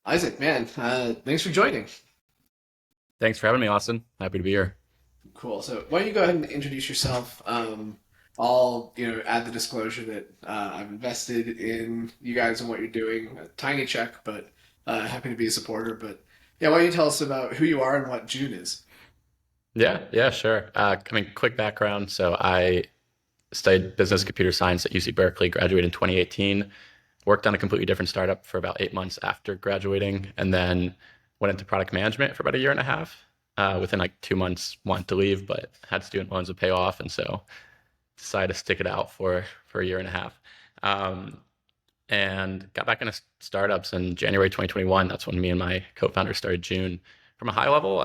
Isaac, man, thanks for joining. Thanks for having me, Austin. Happy to be here. Cool. So why don't you go ahead and introduce yourself? I'll, add the disclosure that I'm invested in you guys and what you're doing. A tiny check, but happy to be a supporter. But yeah, why don't you tell us about who you are and what June is? Yeah, sure. Quick background. So I studied business computer science at UC Berkeley, graduated in 2018, worked on a completely different startup for about 8 months after graduating, and then went into product management for about a year and a half. Within like 2 months, wanted to leave, but had student loans to pay off, and so decided to stick it out for a year and a half. Um, and got back into startups in January 2021. That's when me and my co-founder started Joon. From a high level,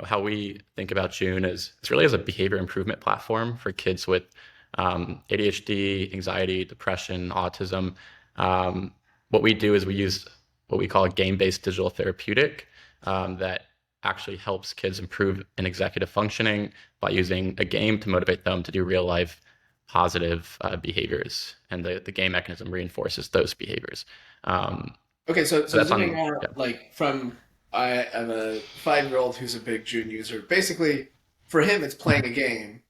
how we think about Joon is it's really as a behavior improvement platform for kids with ADHD, anxiety, depression, autism. Um, what we do is we use what we call a game-based digital therapeutic that actually helps kids improve in executive functioning by using a game to motivate them to do real life positive behaviors, and the game mechanism reinforces those behaviors. Um, Okay, so so so that's zooming on, out, yeah, like from I am a 5-year-old who's a big June user. Basically, for him, it's playing a game,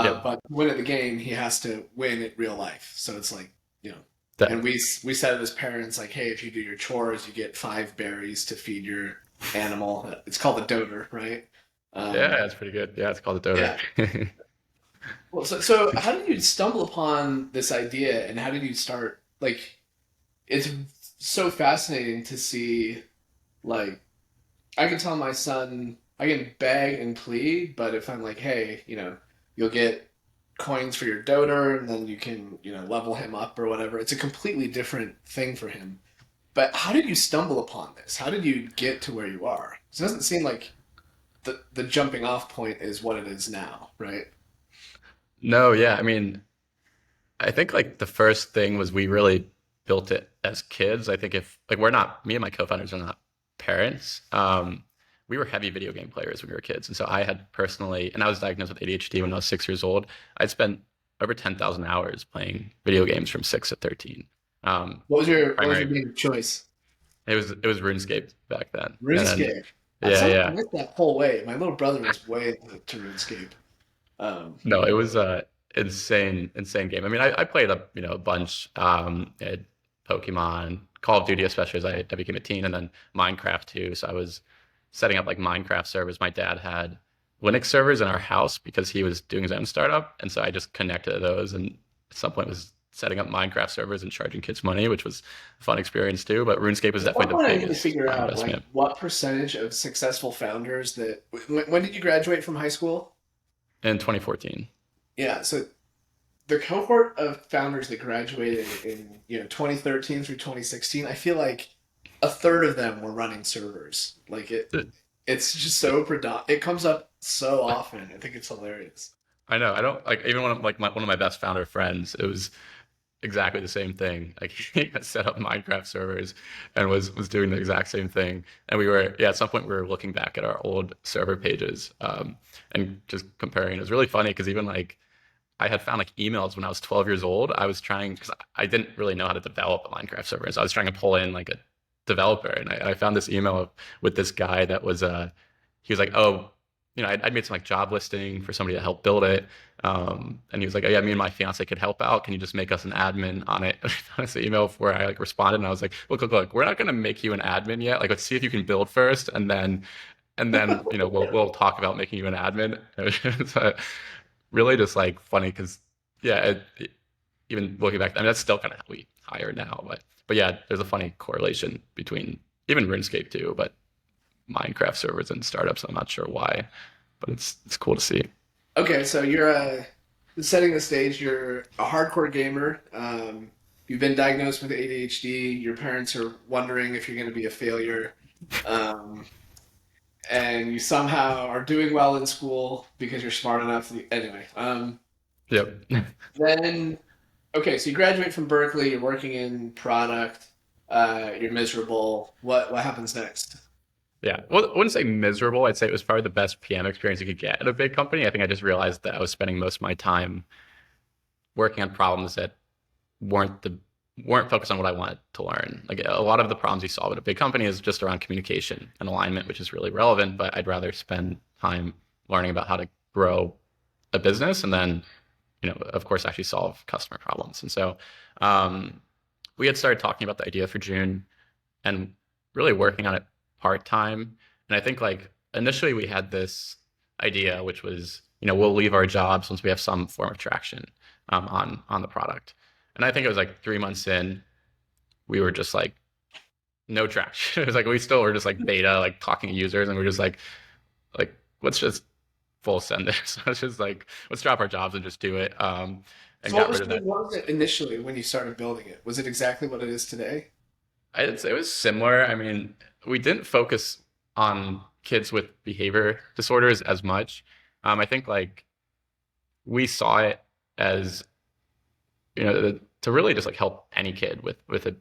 yep, but to win at the game, he has to win at real life. So it's like, you know, and that, we said it as parents, like, hey, if you do your chores, you get 5 berries to feed your animal. It's called a doter, right? yeah, Um, that's pretty good. Yeah, it's called a yeah. doter. Well, so how did you stumble upon this idea, and how did you start? Like, it's so fascinating to see, like I can tell my son, I can beg and plead, but if I'm like, hey, you'll get coins for your doter and then you can, level him up or whatever, it's a completely different thing for him. But how did you stumble upon this? How did you get to where you are? It doesn't seem like the jumping off point is what it is now, right? No, yeah, I mean, I think like the first thing was we really built it as kids. I think if like we're not me and my co-founders are not parents. We were heavy video game players when we were kids, and so I had personally, and I was diagnosed with ADHD when I was 6 years old. I'd spent over 10,000 hours playing video games from 6 to 13. What was your Primary, game of choice? it was RuneScape back then, and then RuneScape. I yeah, somehow yeah. went that whole way. My little brother was way into RuneScape. Um, No, it was a insane game. I mean, I played a bunch. I had Pokemon, Call of Duty, especially as I became a teen, and then Minecraft too. So I was setting up like Minecraft servers. My dad had Linux servers in our house because he was doing his own startup, and so I just connected to those, and at some point was setting up Minecraft servers and charging kids money, which was a fun experience too. But RuneScape was At one definitely the point, I need to biggest figure out like investment what percentage of successful founders that. When did you graduate from high school? in 2014. Yeah, so the cohort of founders that graduated in 2013 through 2016, I feel like a third of them were running servers. Like it's just so predominant. It comes up so often. I think it's hilarious. I know. I don't like even one of my best founder friends. It was exactly the same thing. Like he had set up Minecraft servers and was doing the exact same thing. And we were at some point we were looking back at our old server pages and just comparing. It was really funny because even like I had found like emails when I was 12 years old. I was trying because I didn't really know how to develop a Minecraft server, so I was trying to pull in like a developer, and I found this email with this guy that was he was like, oh, I'd made some like job listing for somebody to help build it, and he was like, oh yeah, me and my fiance could help out. Can you just make us an admin on it? And I found this email where I like responded, and I was like, look, we're not gonna make you an admin yet. Like, let's see if you can build first, and then we'll talk about making you an admin. So really just like funny because yeah, even looking back, I mean that's still kind of how we hire now, but yeah, there's a funny correlation between even RuneScape too, but Minecraft servers and startups. I'm not sure why, but it's cool to see. Okay, so you're setting the stage. You're a hardcore gamer. You've been diagnosed with ADHD. Your parents are wondering if you're going to be a failure. Um, and you somehow are doing well in school because you're smart enough. Anyway, Yep. then okay, so you graduate from Berkeley. You're working in product. You're miserable. What happens next? Yeah. Well, I wouldn't say miserable. I'd say it was probably the best PM experience you could get at a big company. I think I just realized that I was spending most of my time working on problems that weren't the weren't focused on what I wanted to learn. Like a lot of the problems you solve at a big company is just around communication and alignment, which is really relevant, but I'd rather spend time learning about how to grow a business and then, of course, actually solve customer problems. And so um, we had started talking about the idea for June and really working on it part time. And I think like initially we had this idea, which was, we'll leave our jobs once we have some form of traction on the product. And I think it was like 3 months in, we were just like no traction. It was like we still were just like beta, like talking to users, and we're just like let's just full send this. Let's just like let's drop our jobs and just do it. And So what got was rid of it, that. what was it initially when you started building it? Was it exactly what it is today? I'd say it was similar. I mean, we didn't focus on kids with behavior disorders as much. I think like we saw it as to really just like help any kid with a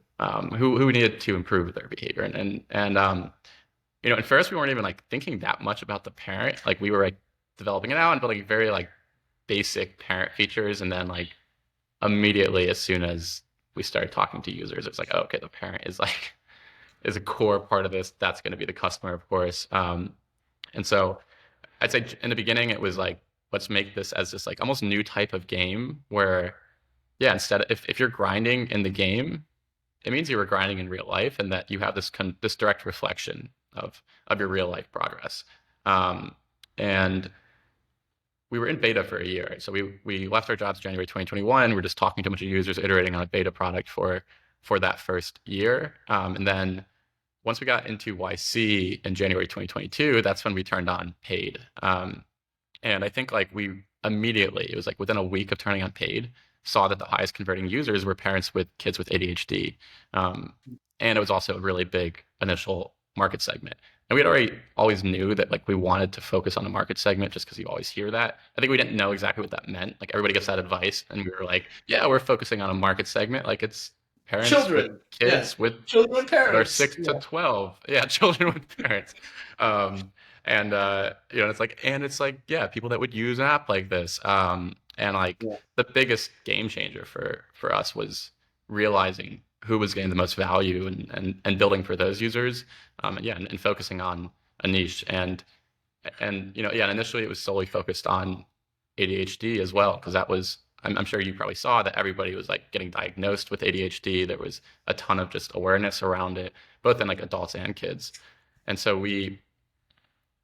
who needed to improve their behavior and at first we weren't even like thinking that much about the parent. Like we were like developing it out and building very like basic parent features, and then like immediately as soon as we started talking to users, it's like, oh, okay, the parent is like is a core part of this. That's going to be the customer, of course. And so I'd say in the beginning it was like, let's make this as this like almost new type of game where, yeah, instead of, if you're grinding in the game, it means you were grinding in real life, and that you have this direct reflection of your real life progress. Um, and we were in beta for a year. So we left our jobs January 2021. We're just talking to a bunch of users, iterating on a beta product for that first year. And then once we got into YC in January 2022, that's when we turned on paid. And I think like we immediately, it was like within a week of turning on paid, saw that the highest converting users were parents with kids with ADHD. Um, and it was also a really big initial market segment. And we had already always knew that like we wanted to focus on the market segment just because you always hear that. I think we didn't know exactly what that meant. Like everybody gets that advice, and we were like, yeah, we're focusing on a market segment. Like it's parents with Children. Yeah. kids with Children with that are parents. 6 to 12. Yeah, children with parents. Um, and it's like, yeah, people that would use an app like this. And like Yeah. the biggest game changer for us was realizing who was getting the most value and building for those users. And focusing on a niche. And initially it was solely focused on ADHD as well, because that was, I'm sure you probably saw that everybody was like getting diagnosed with ADHD. There was a ton of just awareness around it, both in like adults and kids. And so we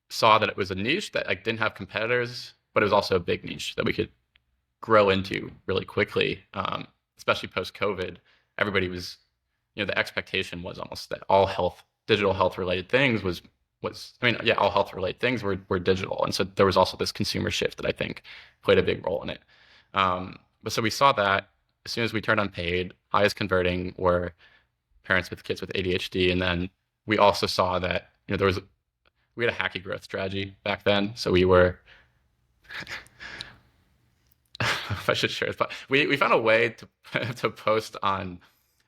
saw that it was a niche that like didn't have competitors, but it was also a big niche that we could grow into really quickly, especially post COVID. Everybody was, the expectation was almost that all digital health related things all health related things were digital. And so there was also this consumer shift that I think played a big role in it. But so we saw that as soon as we turned on paid, highest converting were parents with kids with ADHD. And then we also saw that, we had a hacky growth strategy back then. So we were, if I should share this, but we found a way to to post on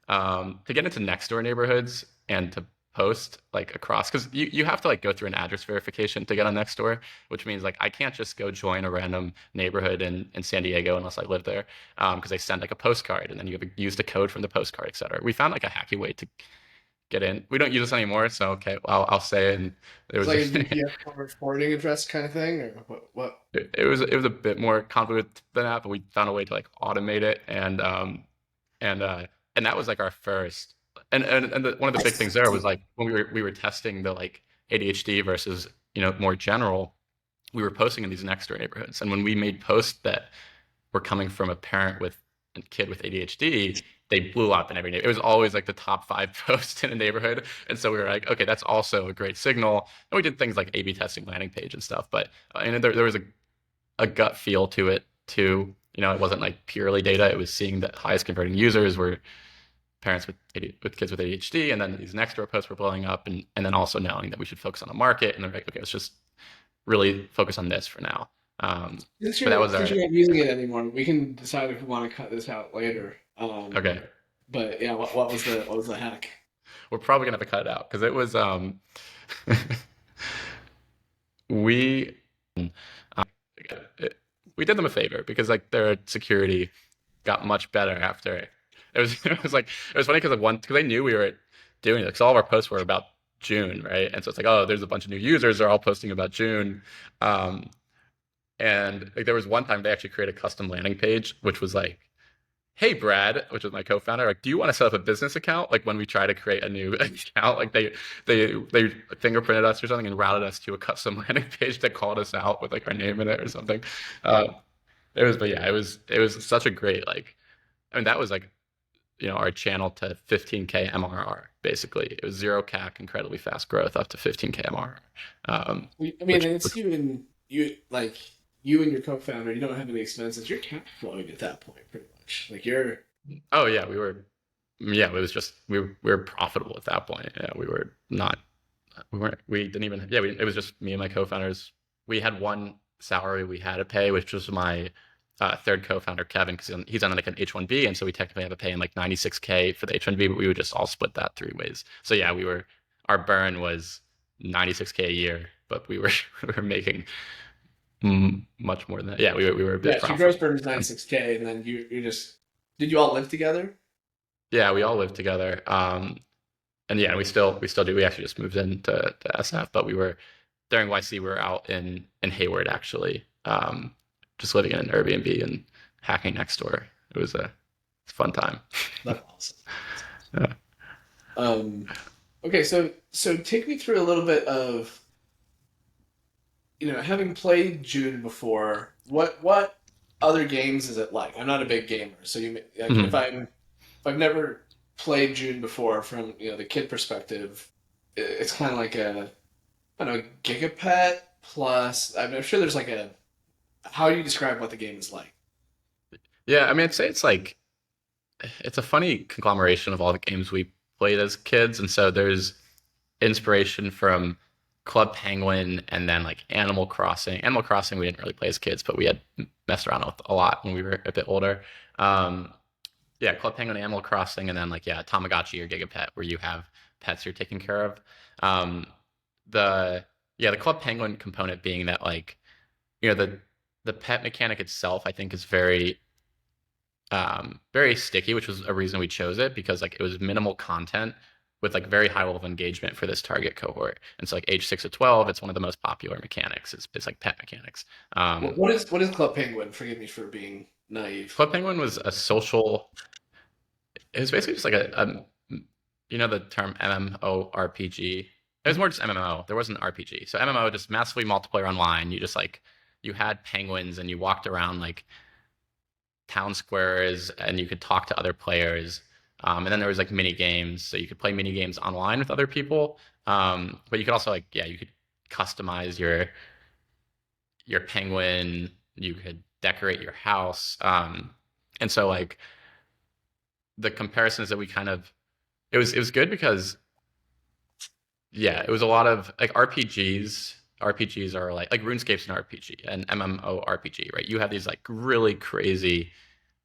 to get into next door neighborhoods and to post like across, because you have to like go through an address verification to get on next door, which means like I can't just go join a random neighborhood in San Diego unless I live there, because they send like a postcard and then you have to use the code from the postcard, etc. We found like a hacky way to get in. We don't use this anymore, so okay, I'll say it. And it It's was like a UPS forwarding address kind of thing, or what? it was a bit more convoluted than that, but we found a way to like automate it, and uh and that was like our first, one of the big things there was like when we were testing the like ADHD versus more general, we were posting in these next door neighborhoods, and when we made posts that were coming from a parent with a kid with ADHD, they blew up in every neighborhood. It was always like the top 5 posts in a neighborhood. And so we were like, okay, that's also a great signal. And we did things like A/B testing landing page and stuff, but there was a gut feel to it too. It wasn't like purely data. It was seeing that highest converting users were parents with kids with ADHD, and then these next door posts were blowing up, and then also knowing that we should focus on the market, and they're like, okay, let's just really focus on this for now. But that was Since our you're not using it anymore, we can decide if we want to cut this out later. okay. But yeah, what was the hack? We're probably gonna have to cut it out because it was we uh, we did them a favor because like their security got much better after It was it was funny because because they knew we were doing it because all of our posts were about June, right? And so it's like, oh, there's a bunch of new users, they're all posting about June. Um, and like there was one time they actually created a custom landing page, which was like, hey Brad, which was my co-founder, like, do you want to set up a business account? Like when we try to create a new account, like they fingerprinted us or something and routed us to a custom landing page that called us out with like our name in it or something. Uh, it was, but yeah, it was such a great like. I mean, that was like our channel to 15K MRR basically. It was zero CAC, incredibly fast growth up to 15K MRR, I mean, which it's you and you like you and your co-founder. You don't have any expenses. You're cash flowing at that point, pretty much. Like you're oh yeah, we were yeah, it was just we were profitable at that point. Yeah, we were not we didn't even yeah, it was just me and my co-founders. We had one salary we had to pay, which was my third co-founder Kevin, because he's on like an H1B, and so we technically have to pay him like 96K for the H1B, but we would just all split that three ways. So yeah, our burn was 96K a year, but we were we were making much more than that. Yeah, we were a bit yeah. So your gross profitable. burn is 96K, and then you just did you all live together? Yeah, we all lived together. And yeah, we still do. We actually just moved to SF, but we were during YC. We were out in Hayward actually, just living in an Airbnb and hacking next door. It was a fun time. That's awesome. That's Yeah. awesome. Okay, so take me through a little bit of having played June before. What other games is it like? I'm not a big gamer, so like Mhm. if I've never played June before from the kid perspective, it's kind of like a I don't know Gigapet plus. I'm sure there's like a how do you describe what the game is like? Yeah, I mean, I'd say it's a funny conglomeration of all the games we played as kids, and so there's inspiration from Club Penguin and then like Animal Crossing. Animal Crossing we didn't really play as kids, but we had messed around with a lot when we were a bit older. Um, yeah, Club Penguin, Animal Crossing, and then like yeah, Tamagotchi or Gigapet, where you have pets you're taking care of. Um, the the Club Penguin component being that like the pet mechanic itself, I think, is very sticky, which was a reason we chose it because like it was minimal content with like very high level of engagement for this target cohort. And so like age 6 to 12, it's one of the most popular mechanics. It's like pet mechanics. Um, What is Club Penguin? Forgive me for being naive. Club Penguin was a social. It was basically just like the term MMORPG. It was more just MMO. There wasn't RPG. So MMO, just massively multiplayer online. You just like you had penguins and you walked around like town squares and you could talk to other players. And then there was like mini games, so you could play mini games online with other people. But you could also like you could customize your penguin. You could decorate your house. And so like the comparisons that we kind of it was good because yeah, it was a lot of like RPGs. RPGs are like RuneScape's an RPG, an MMORPG, right? You have these like really crazy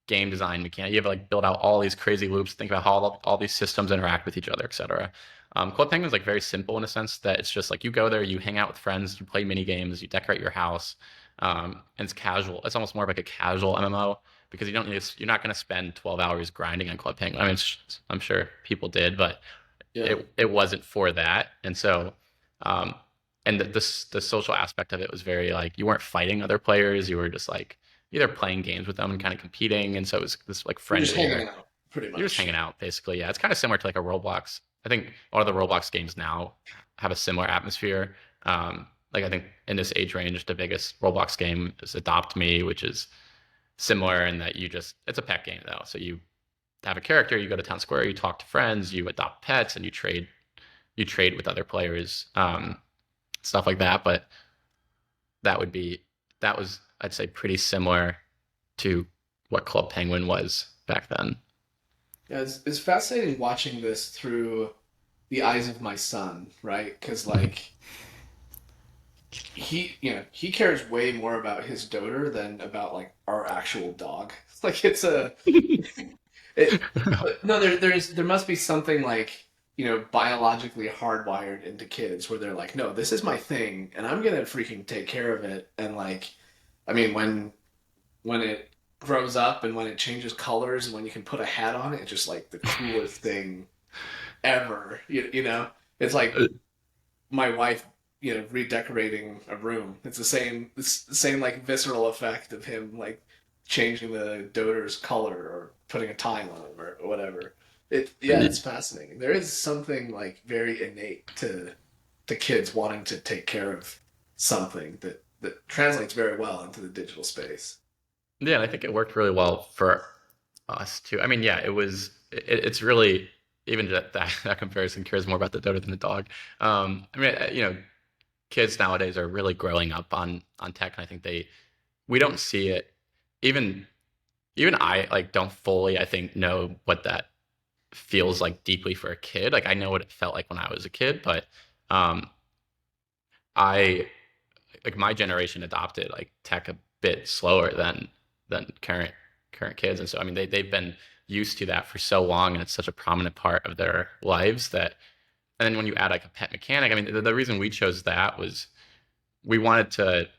game design mechanic. You have to like build out all these crazy loops, think about how all these systems interact with each other, etc. Club Penguin is like very simple in a sense that it's just like you go there, you hang out with friends, you play mini games, you decorate your house, and it's casual. It's almost more of like a casual MMO because you're not going to spend 12 hours grinding on Club Penguin. I mean, I'm sure people did, but Yeah. it wasn't for that. And so, um, and the social aspect of it was very like you weren't fighting other players, you were just like either playing games with them and kind of competing. And so it was this like You're just friendlier. hanging out, pretty You're just much. hanging out basically. Yeah, it's kind of similar to like a Roblox. I think a lot of the Roblox games now have a similar atmosphere. Like I think in this age range, the biggest Roblox game is Adopt Me, which is similar in that it's a pet game though. So you have a character, you go to town square, you talk to friends, you adopt pets, and you trade with other players, stuff like that. But that would be that was I'd say pretty similar to what Club Penguin was back then. Yeah, it's fascinating watching this through the eyes of my son, right? Because like he cares way more about his doter than about like our actual dog. Like it's a it. No, there must be something like biologically hardwired into kids where they're like, no, this is my thing, and I'm gonna freaking take care of it. And like, I mean, when it grows up and when it changes colors and when you can put a hat on it, it's just like the coolest thing ever. You know, it's like Uh, my wife, redecorating a room. It's the same like visceral effect of him like changing the doter's color or putting a tile on him or whatever. Yeah, it's fascinating. There is something like very innate to kids wanting to take care of something that translates very well into the digital space. Yeah, and I think it worked really well for us too. I mean, yeah, it's really even that comparison cares more about the dodo than the dog. I mean, kids nowadays are really growing up on tech, and I think we don't see it. Even even I like don't fully, I think, know what that feels like deeply for a kid. Like I know what it felt like when I was a kid, but um, I like my generation adopted like tech a bit slower than current kids, and so I mean they've been used to that for so long, and it's such a prominent part of their lives that. And then when you add like a pet mechanic, I mean the reason we chose that was we wanted to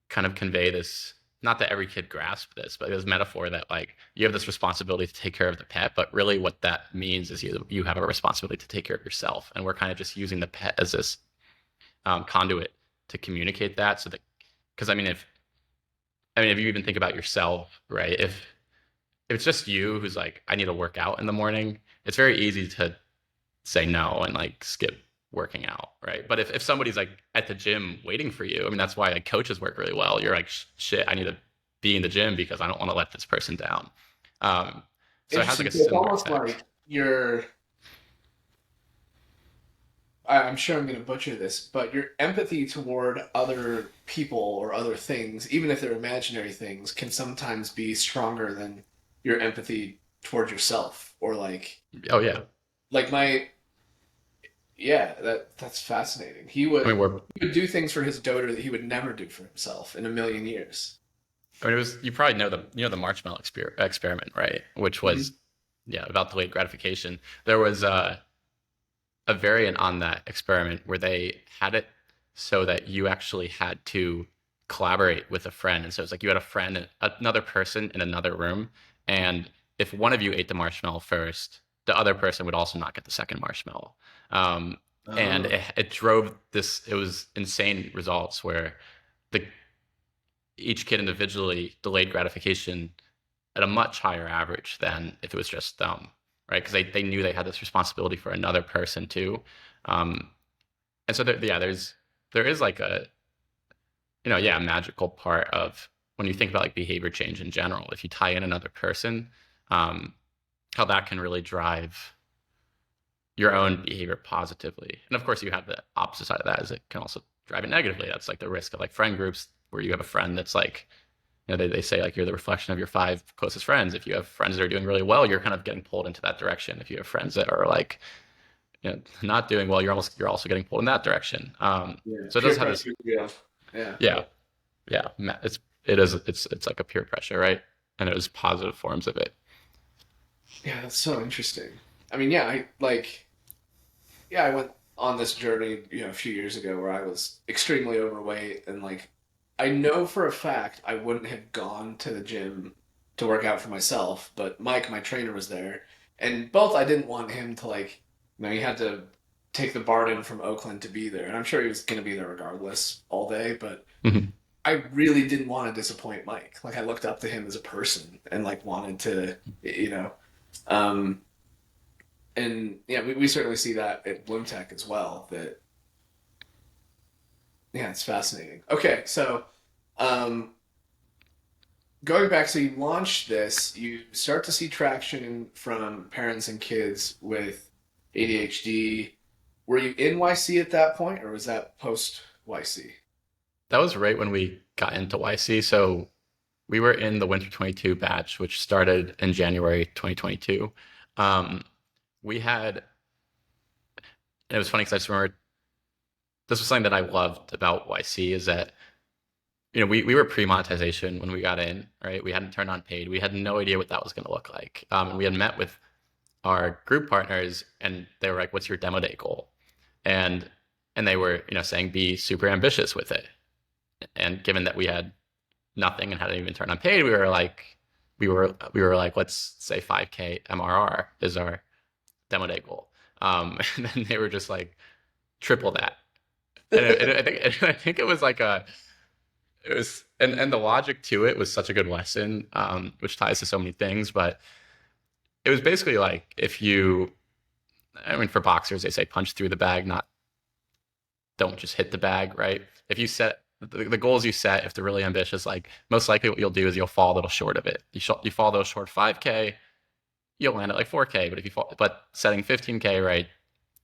kind of convey this. Not that every kid grasped this, but it was metaphor that like you have this responsibility to take care of the pet, but really what that means is you have a responsibility to take care of yourself, and we're kind of just using the pet as this conduit to communicate that. So that because if you even think about yourself, right? If it's just you who's like, I need to work out in the morning, it's very easy to say no and like skip working out, right? But if somebody's like at the gym waiting for you, I mean, that's why like coaches work really well. You're like, shit, I need to be in the gym because I don't want to let this person down. Um, so it has like Interesting. a So it's similar almost effect. like I'm sure I'm going to butcher this, but your empathy toward other people or other things, even if they're imaginary things, can sometimes be stronger than your empathy toward yourself. Or Oh yeah. like my, yeah, that's fascinating. I mean, He would do things for his daughter that he would never do for himself in a million years. it was, you probably know the marshmallow experiment, right? Which was, Hmm. yeah, about delayed gratification. There was a variant on that experiment where they had it so that you actually had to collaborate with a friend. And so it's like you had a friend and another person in another room. And if one of you ate the marshmallow first, the other person would also not get the second marshmallow. Um, and Oh, it drove this, it was insane results where the each kid individually delayed gratification at a much higher average than if it was just them, right? Because they knew they had this responsibility for another person too. Um, and so yeah, there is like a yeah, a magical part of when you think about like behavior change in general. If you tie in another person, um, how that can really drive your own behavior positively. And of course, you have the opposite side of that is it can also drive it negatively. That's like the risk of like friend groups where you have a friend that's like they say like you're the reflection of your five closest friends. If you have friends that are doing really well, you're kind of getting pulled into that direction. If you have friends that are like not doing well, you're also getting pulled in that direction. yeah. So it does Peer have this, pressure. Yeah. Yeah. yeah, yeah. It's like a peer pressure, right? And it was positive forms of it. Yeah, that's so interesting. I mean, yeah, yeah, I went on this journey, a few years ago where I was extremely overweight and I know for a fact I wouldn't have gone to the gym to work out for myself, but Mike, my trainer, was there, and both I didn't want him to he had to take the BART in from Oakland to be there, and I'm sure he was going to be there regardless all day, but Mhm. I really didn't want to disappoint Mike. Like I looked up to him as a person and wanted to, um, and yeah, we certainly see that at Bloom Tech as well. That yeah, it's fascinating. Okay, so um, going back, so you launched this, you start to see traction from parents and kids with ADHD. Were you in YC at that point, or was that post YC? That was right when we got into YC. So we were in the Winter 22 batch, which started in January 2022. Um, we had, and it was funny because I just remember this was something that I loved about YC is that we were pre-monetization when we got in, right? We hadn't turned on paid. We had no idea what that was going to look like. And we had met with our group partners, and they were like, "What's your demo day goal?" And and they were saying be super ambitious with it. And given that we had nothing and hadn't even turned unpaid, we were like, let's say 5K MRR is our demo day goal. And then they were just like triple that. I think it was like it was, and the logic to it was such a good lesson, which ties to so many things. But it was basically like if you, I mean, for boxers they say punch through the bag, not don't just hit the bag, right? If you set the goals you set, if they're really ambitious, like most likely what you'll do is you'll fall a little short of it. You fall a little short 5K, you'll land at like 4K. But if you fall, but setting 15K, right,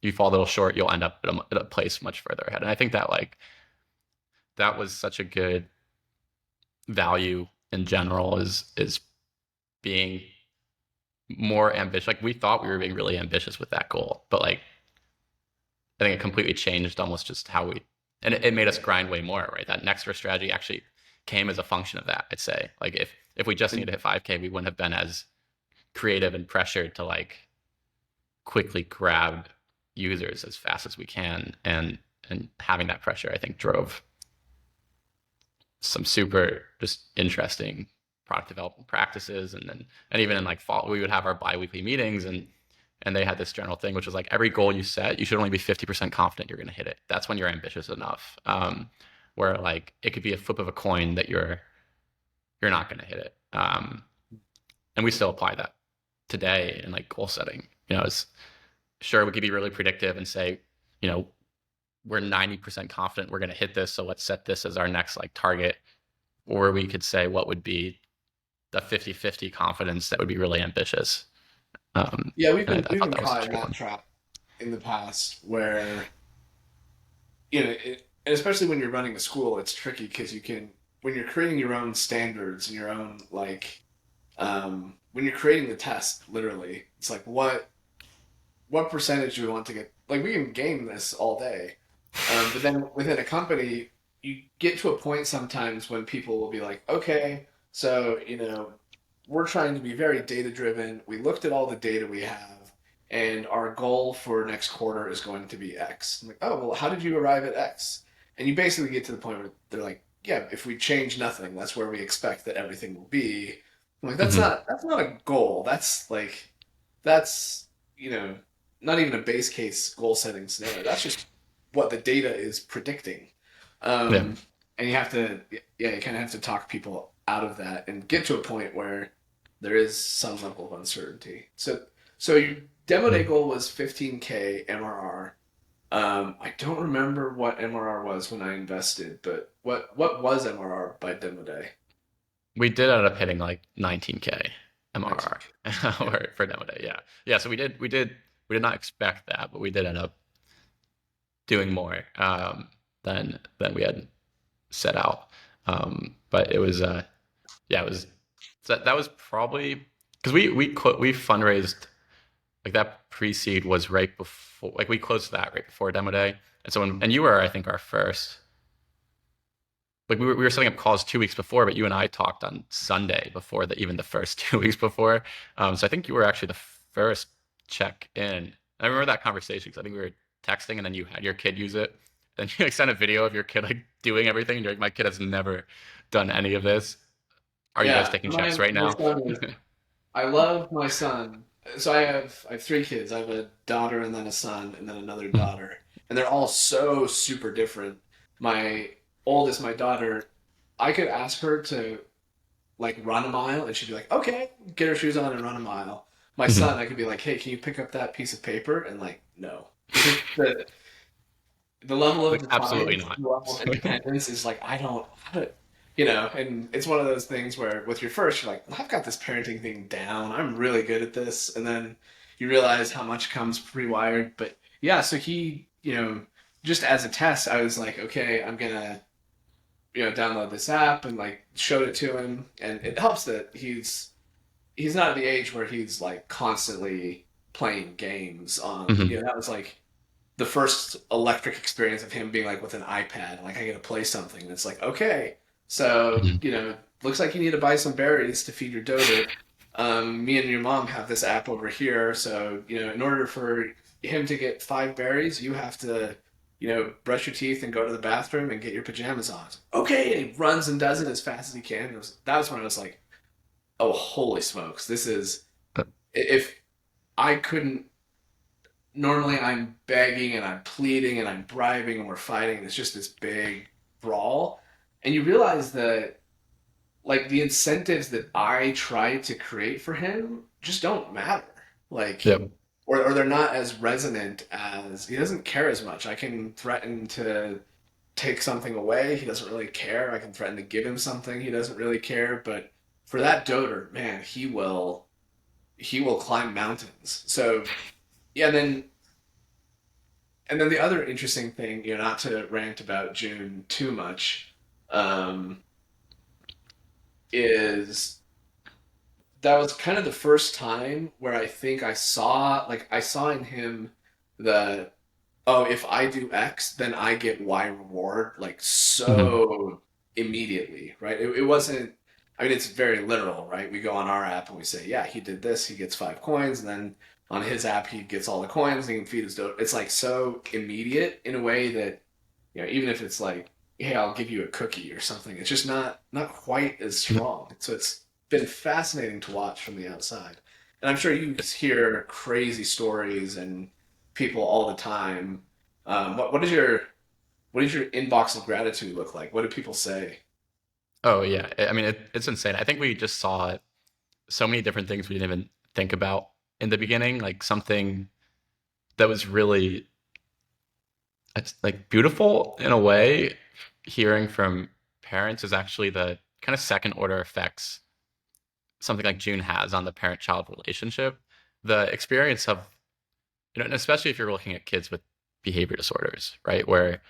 you fall a little short, you'll end up at a place much further ahead. And I think that like that was such a good value in general is being more ambitious. Like we thought we were being really ambitious with that goal, but like I think it completely changed almost just how we, and it made us grind way more, right? That next first strategy actually came as a function of that. I'd say like if we just needed to hit 5K, we wouldn't have been as creative and pressured to like quickly grab users as fast as we can, and having that pressure I think drove some super just interesting product development practices. And even in like fall we would have our bi-weekly meetings, and they had this general thing which was like every goal you set you should only be 50% confident you're going to hit it. That's when you're ambitious enough. Where like it could be a flip of a coin that you're not going to hit it. And we still apply that today in like goal setting. It's sure we could be really predictive and say, you know, we're 90% confident we're going to hit this, so let's set this as our next like target. Or we could say what would be the 50-50 confidence that would be really ambitious. Yeah, And I we've thought been that was caught such in a good that one. trap in the past where and especially when you're running a school, it's tricky because you can when you're creating your own standards and your own like when you're creating the test, literally, it's like what percentage do we want to get? Like we can game this all day, but then within a company, you get to a point sometimes when people will be like, okay, so we're trying to be very data driven. We looked at all the data we have, and our goal for next quarter is going to be X. I'm like, oh well, how did you arrive at X? And you basically get to the point where they're like, yeah, if we change nothing, that's where we expect that everything will be. I'm like, Mm-hmm. that's not a goal. That's not even a base case goal setting scenario. That's just what the data is predicting. Yeah. Um, and you have to, yeah, you kind of have to talk people out of that and get to a point where there is some level of uncertainty. So your demo day Mhm. goal was 15K MRR. I don't remember what MRR was when I invested, but what was MRR by demo day? We did end up hitting like 19K 19K. MRR Yeah. for demo day. Yeah. Yeah. So we did not expect that, but we did end up doing more than we had set out. But it was yeah, it was so that was probably because we fundraised like that pre-seed was right before, like we closed that right before demo day. And so and you were I think our first, like we were setting up calls 2 weeks before, but you and I talked on Sunday before even the first 2 weeks before. So I think you were actually the first check in. I remember that conversation because I think we were texting and then you had your kid use it. Then you like sent a video of your kid like doing everything. And you're like, my kid has never done any of this. Are you guys Yeah, taking checks right my now? son is I love my son. So I have three kids. I have a daughter and then a son and then another daughter. And they're all so super different. My oldest, my daughter, I could ask her to like run a mile and she'd be like, "Okay," get her shoes on and run a mile. My son, I could be like, "Hey, can you pick up that piece of paper?" And like, no. Because the level of Like absolutely defiance, not. the level of independence is like I don't, and it's one of those things where with your first, you're like, I've got this parenting thing down. I'm really good at this, and then you realize how much comes pre-wired. But yeah, so he, just as a test, I was like, okay, I'm gonna, download this app and like showed it to him, and it helps that he's not at the age where he's like constantly playing games on, Mhm. that was like the first electric experience of him being like with an iPad, like I get to play something. And it's like, okay, so Mhm. looks like you need to buy some berries to feed your doter. Me and your mom have this app over here, so in order for him to get 5 berries, you have to, brush your teeth and go to the bathroom and get your pajamas on. Okay, and he runs and does it as fast as he can. That was when I was like, oh, holy smokes, this is if I couldn't. Normally, I'm begging and I'm pleading and I'm bribing and we're fighting. And it's just this big brawl, and you realize that like the incentives that I tried to create for him just don't matter. Like, Yep. or they're not as resonant as he doesn't care as much. I can threaten to take something away. He doesn't really care. I can threaten to give him something. He doesn't really care. But for that doter, man, he will climb mountains. So yeah, and then the other interesting thing, not to rant about June too much, um, is that was kind of the first time where I think I saw in him the, oh, if I do X, then I get Y reward, like Mhm. so immediately, right? It wasn't, I mean, it's very literal, right? We go on our app and we say, yeah, he did this, he gets 5 coins, and then on his app, he gets all the coins, and he can feed his dough. It's like so immediate in a way that, even if it's like, hey, I'll give you a cookie or something, it's just not quite as strong. So it's been fascinating to watch from the outside. And I'm sure you hear crazy stories and people all the time. What does your inbox of gratitude look like? What do people say? Oh yeah. I mean, it's insane. I think we just saw so many different things we didn't even think about in the beginning, like something that was really it's like beautiful in a way. Hearing from parents is actually the kind of second order effects something like June has on the parent-child relationship. The experience of, and especially if you're looking at kids with behavior disorders, right? Where,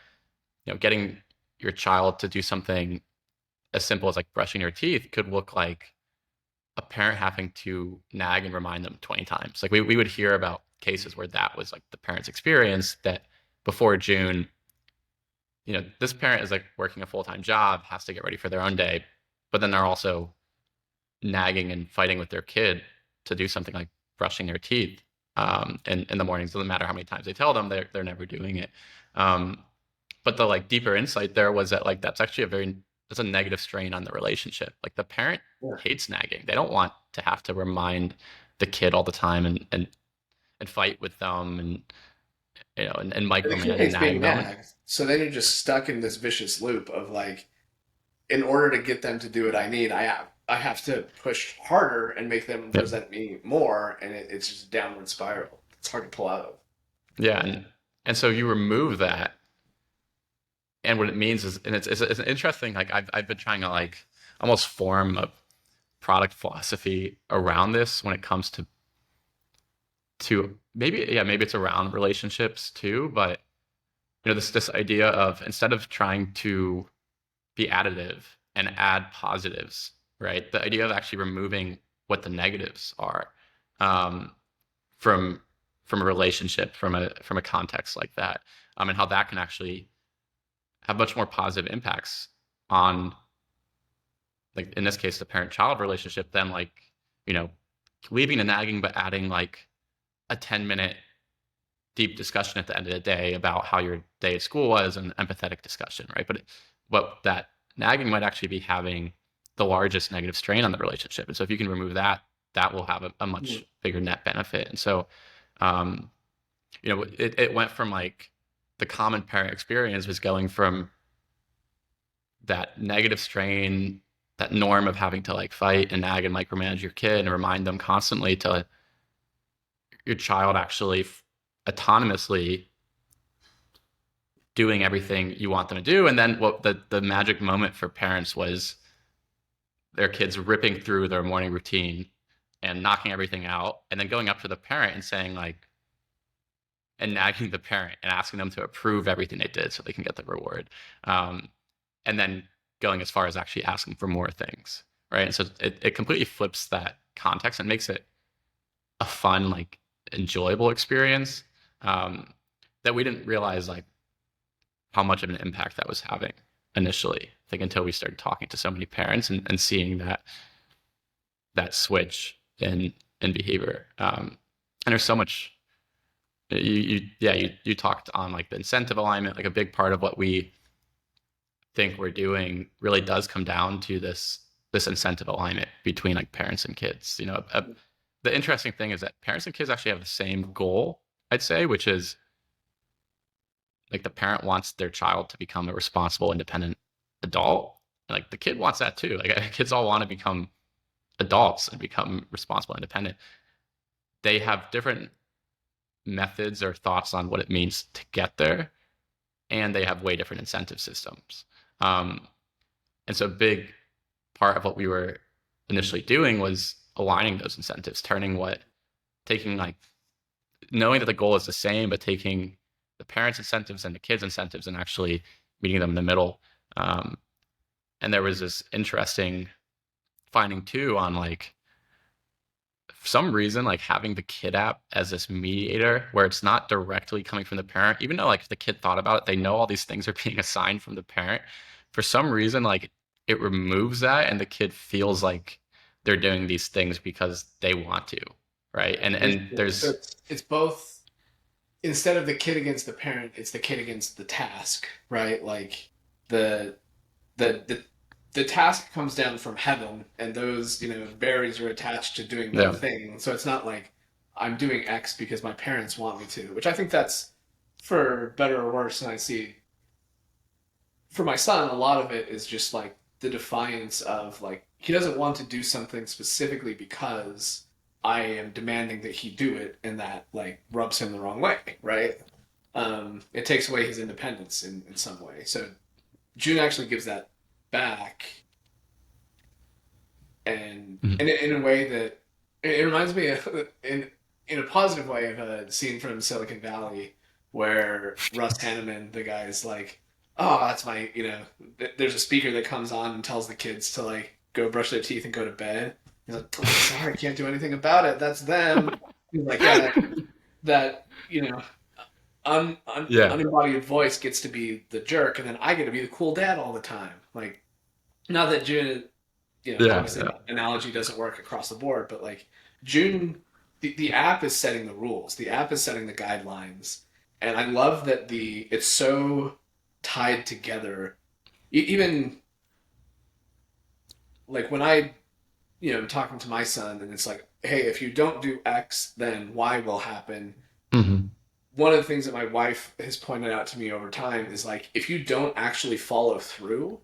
getting your child to do something as simple as like brushing your teeth could look like a parent having to nag and remind them 20 times. Like we would hear about cases where that was like the parent's experience that before June, this parent is like working a full-time job, has to get ready for their own day, but then they're also nagging and fighting with their kid to do something like brushing their teeth. In the mornings, doesn't matter how many times they tell them, they're never doing it. Um, but the like deeper insight there was that like that's a negative strain on the relationship. Like the parent Yeah. hates nagging. They don't want to have to remind the kid all the time and fight with them and and And the kid micromanage and hates nag being them. And nagged. So then you're just stuck in this vicious loop of like, in order to get them to do what I need, I have to push harder and make them yep. resent me more, and it's just a downward spiral. It's hard to pull out of. Yeah, and so you remove that, and what it means is, and it's an interesting. Like I've been trying to like almost form a product philosophy around this when it comes to maybe it's around relationships too, but this idea of instead of trying to be additive and add positives, right? The idea of actually removing what the negatives are, um, from a relationship, from a context like that, and how that can actually have much more positive impacts on, like in this case, the parent-child relationship than like you know leaving the nagging but adding like a 10-minute deep discussion at the end of the day about how your day at school was, an empathetic discussion, right? But that nagging might actually be having the largest negative strain on the relationship. And so if you can remove that, that will have a Mm. much bigger net benefit. And so, um, it went from like the common parent experience was going from that negative strain, that norm of having to like fight and nag and micromanage your kid and remind them constantly to your child actually autonomously doing everything you want them to do. And then what the magic moment for parents was their kids ripping through their morning routine and knocking everything out, and then going up to the parent and saying like, and nagging the parent and asking them to approve everything they did so they can get the reward. Um, and then going as far as actually asking for more things. Right. And so it completely flips that context and makes it a fun, like enjoyable experience, um, that we didn't realize like how much of an impact that was having initially. I think until we started talking to so many parents and seeing that switch in behavior. And there's so much You talked on like the incentive alignment. Like a big part of what we think we're doing really does come down to this incentive alignment between like parents and kids. The interesting thing is that parents and kids actually have the same goal, I'd say, which is like the parent wants their child to become a responsible, independent adult. And like the kid wants that too. Like kids all want to become adults and become responsible, independent. They have different methods or thoughts on what it means to get there, and they have way different incentive systems. Um, and so, a big part of what we were initially doing was aligning those incentives, taking like knowing that the goal is the same, but taking the parents' incentives and the kids' incentives and actually meeting them in the middle. Um, and there was this interesting finding too on like for some reason like having the kid app as this mediator where it's not directly coming from the parent, even though like if the kid thought about it, they know all these things are being assigned from the parent. For some reason, like it removes that and the kid feels like they're doing these things because they want to, right? And Interesting. So there's it's both, instead of the kid against the parent, it's the kid against the task, right? Like the the the the task comes down from heaven, and those berries are attached to doing that yeah. thing. So it's not like I'm doing X because my parents want me to, which I think that's for better or worse. And I see for my son, a lot of it is just like the defiance of like he doesn't want to do something specifically because I am demanding that he do it, and that like rubs him the wrong way, right? It takes away his independence in some way. So June actually gives that back, and Mhm. in a way that it reminds me of, in a positive way, of a scene from Silicon Valley where Russ Hanneman, the guy, is like, "Oh, that's my," there's a speaker that comes on and tells the kids to like go brush their teeth and go to bed. He's like, "Oh, sorry, can't do anything about it. That's them." He's like, "Yeah, that Yeah. unembodied voice gets to be the jerk, and then I get to be the cool dad all the time." Like, not that June, Yeah. obviously Yeah. that analogy doesn't work across the board, but like June, the app is setting the rules. The app is setting the guidelines, and I love that it's so tied together. Even like when I, am talking to my son, and it's like, hey, if you don't do X, then Y will happen. Hmm. One of the things that my wife has pointed out to me over time is like, if you don't actually follow through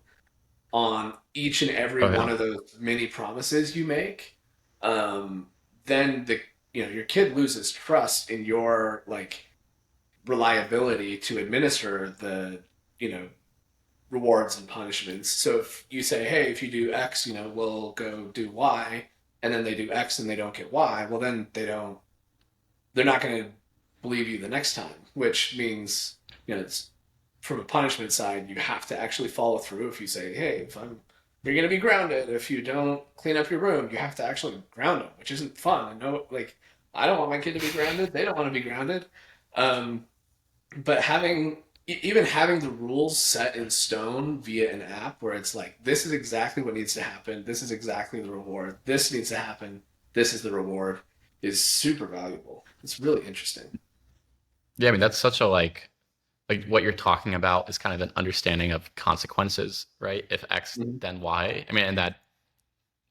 on each and every Oh one yeah. of those mini promises you make, um, then your kid loses trust in your like reliability to administer the you know rewards and punishments. So if you say, hey, if you do X, we'll go do Y, and then they do X and they don't get Y, well then they're not going to believe you the next time, which means it's from a punishment side, you have to actually follow through. If you say, hey, if I'm you're going to be grounded if you don't clean up your room, you have to actually ground them, which isn't fun. And no, like I don't want my kid to be grounded, they don't want to be grounded. um, but even having the rules set in stone via an app where it's like, this is exactly what needs to happen, this is exactly the reward, this needs to happen, this is the reward, is super valuable. It's really interesting. Yeah. I mean, that's such a like what you're talking about is kind of an understanding of consequences, right? If X, Mhm. then Y. I mean, and that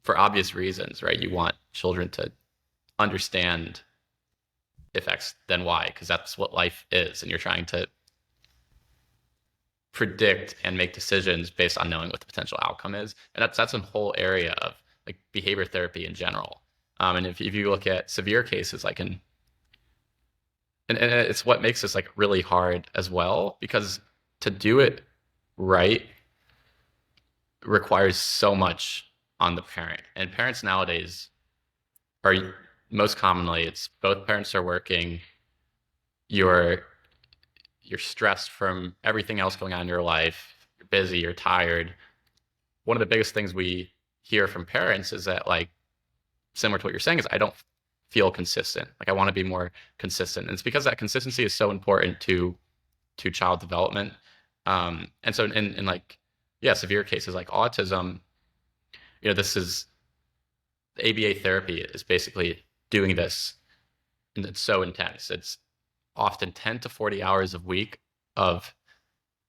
for obvious reasons, right? You want children to understand if X, then Y, because that's what life is. And you're trying to predict and make decisions based on knowing what the potential outcome is. And that's a whole area of like behavior therapy in general. And if you look at severe cases, like and it's what makes this like really hard as well, because to do it right requires so much on the parent. And parents nowadays are most commonly it's both parents are working, you're you're stressed from everything else going on in your life, you're busy, you're tired. One of the biggest things we hear from parents is that like similar to what you're saying is I don't feel consistent. Like I want to be more consistent. And it's because that consistency is so important to child development. And so in like yeah, severe cases like autism, this is ABA therapy is basically doing this, and it's so intense. It's often 10 to 40 hours a week of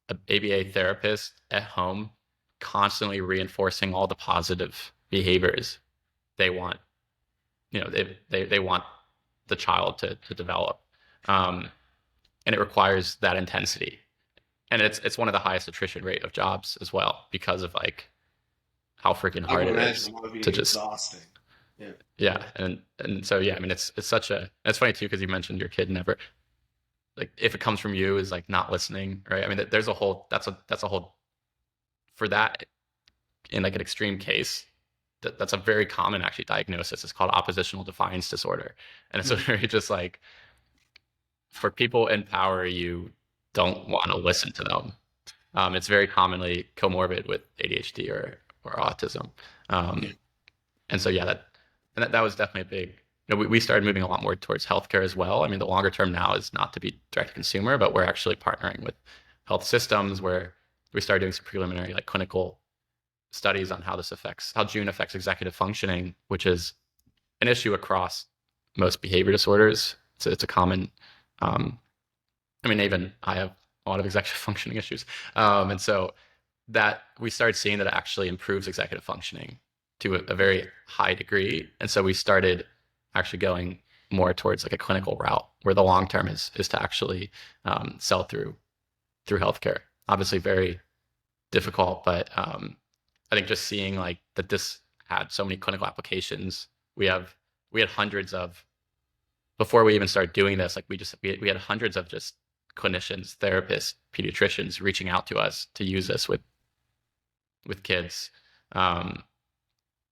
an ABA therapist at home constantly reinforcing all the positive behaviors they want, they want the child to develop. Um, and it requires that intensity. And it's one of the highest attrition rate of jobs as well because of like how freaking I hard can it imagine is that would be to just exhausting. Yeah. yeah. And so yeah, I mean it's such a it's funny too because you mentioned your kid never like if it comes from you is like not listening, right? I mean there's a whole that's a whole for that in like an extreme case that's a very common actually diagnosis. It's called oppositional defiance disorder, and it's Mhm. very just like for people in power, you don't want to listen to them. It's very commonly comorbid with ADHD or autism, Yeah. um, and so yeah, that was definitely a big. We started moving a lot more towards healthcare as well. I mean, the longer term now is not to be direct to consumer, but we're actually partnering with health systems where we started doing some preliminary like clinical studies on how Joon affects executive functioning, which is an issue across most behavior disorders. It's a common. Um, I mean, even I have a lot of executive functioning issues, and so that we started seeing that it actually improves executive functioning to a very high degree, and so we started actually going more towards like a clinical route where the long term is to actually sell through healthcare. Obviously, very difficult, but I think just seeing like that this had so many clinical applications. We have we had hundreds of before we even started doing this. Like we had hundreds of just clinicians, therapists, pediatricians reaching out to us to use this with kids, um,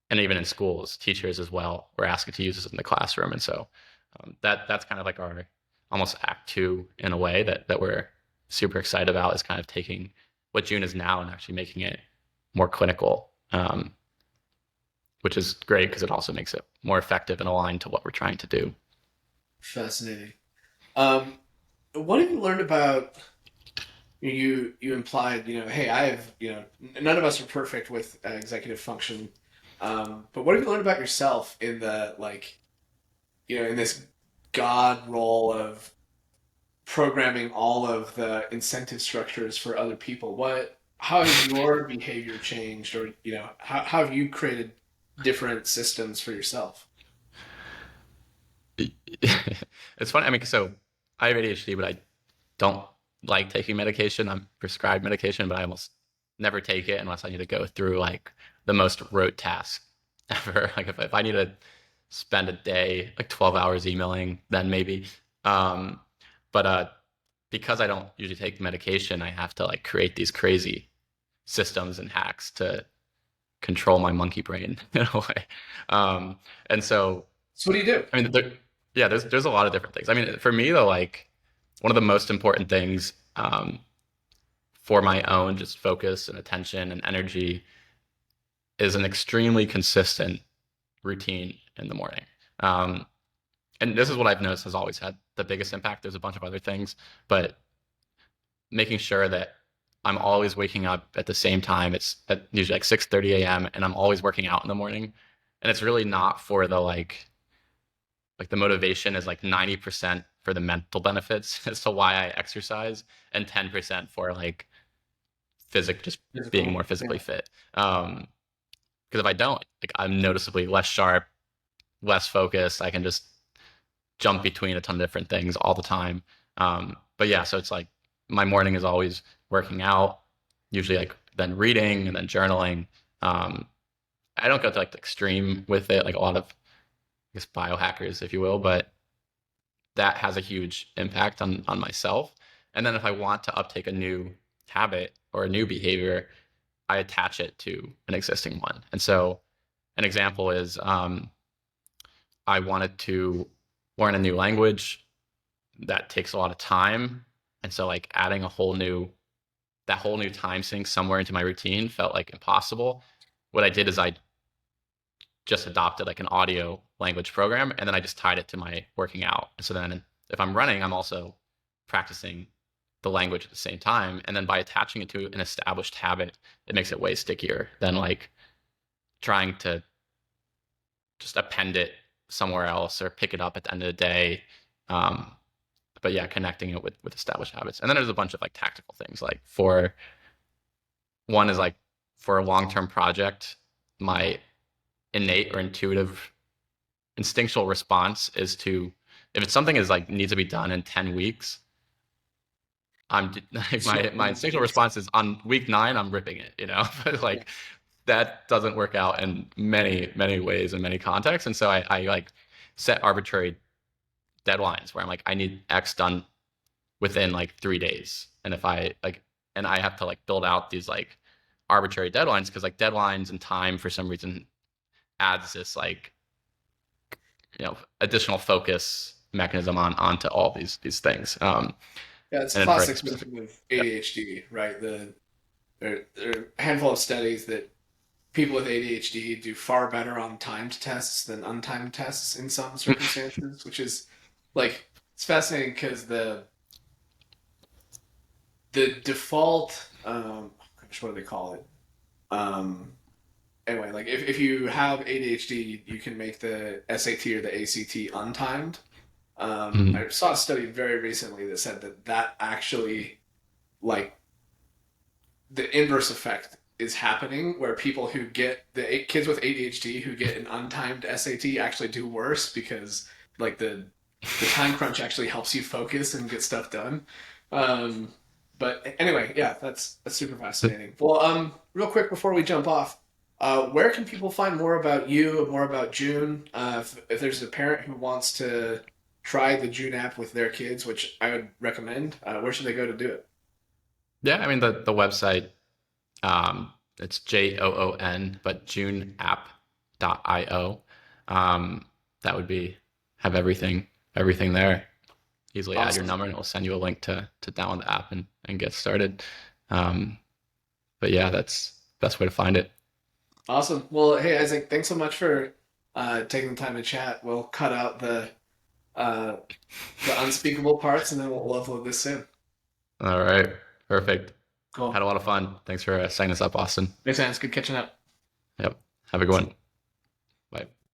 and even in schools, teachers as well were asking to use this in the classroom. And so that's kind of like our almost act two in a way that we're super excited about is kind of taking what Joon is now and actually making it more clinical, which is great because it also makes it more effective and aligned to what we're trying to do. Fascinating. Um, what have you learned about you implied, hey, none of us are perfect with executive function. But what have you learned about yourself in the like, in this God role of programming all of the incentive structures for other people? How has your behavior changed, or how have you created different systems for yourself? It's funny. I mean, so I have ADHD, but I don't like taking medication. I'm prescribed medication, but I almost never take it unless I need to go through like the most rote task ever. Like if I need to spend a day, like 12 hours emailing, then maybe. Um, but because I don't usually take medication, I have to like create these crazy systems and hacks to control my monkey brain in a way. Um, and so So what do you do? I mean, yeah, there's a lot of different things. I mean, for me, though, like one of the most important things for my own just focus and attention and energy is an extremely consistent routine in the morning. Um, and this is what I've noticed has always had the biggest impact. There's a bunch of other things, but making sure that I'm always waking up at the same time. It's at usually like 6:30 a.m. and I'm always working out in the morning. And it's really not for the like the motivation is like 90% for the mental benefits as to why I exercise and 10% for like just being Physical. more physically Yeah. fit. Because if I don't, like I'm noticeably less sharp, less focused. I can just jump between a ton of different things all the time. But yeah, so it's like my morning is always working out, usually like then reading and then journaling. Um, I don't go to like the extreme with it, like a lot of I guess biohackers, if you will, but that has a huge impact on myself. And then if I want to uptake a new habit or a new behavior, I attach it to an existing one. And so an example is I wanted to learn a new language that takes a lot of time. And so like adding that whole new time sink somewhere into my routine felt like impossible. What I did is I just adopted like an audio language program and then I just tied it to my working out. So then if I'm running, I'm also practicing the language at the same time. And then by attaching it to an established habit, it makes it way stickier than like trying to just append it somewhere else or pick it up at the end of the day. Um, but yeah, connecting it with established habits. And then there's a bunch of like tactical things. Like for one is like for a long-term project, my innate or intuitive instinctual response is to, if it's something is like needs to be done in 10 weeks, I'm like my Smoking. instinctual response is on week 9 I'm ripping it, but Yeah. like that doesn't work out in many ways in many contexts. And so I like set arbitrary deadlines where I'm like, I need X done within like 3 days. And if I like, and I have to like build out these like arbitrary deadlines, because like deadlines and time for some reason adds this like, additional focus mechanism onto all these things. Yeah, it's And then for like classic specific, symptom of yeah. ADHD, right? There are a handful of studies that people with ADHD do far better on timed tests than untimed tests in some circumstances, which is like it's fascinating because the default gosh, what do they call it? Um, anyway, like if you have ADHD, you can make the SAT or the ACT untimed. Mhm. I saw a study very recently that said that actually like the inverse effect is happening where people who get the kids with ADHD who get an untimed SAT actually do worse because like the time crunch actually helps you focus and get stuff done. Um, but anyway, yeah, that's super fascinating. Well, real quick before we jump off, where can people find more about you, more about Joon? If there's a parent who wants to try the Joon app with their kids, which I would recommend, where should they go to do it? Yeah, I mean the website, it's JOON, but JuneApp.io. That would be have everything there. Easily add your Awesome. number and it'll send you a link to download the app and get started. Um, but yeah, that's the best way to find it. Awesome. Well, hey Isaac, thanks so much for taking the time to chat. We'll cut out uh, the unspeakable parts, and then we'll upload this soon. All right, perfect. Had Cool. a lot of fun. Thanks for setting this up, Austin. Thanks, man. It's good catching up. Yep. Have a good one.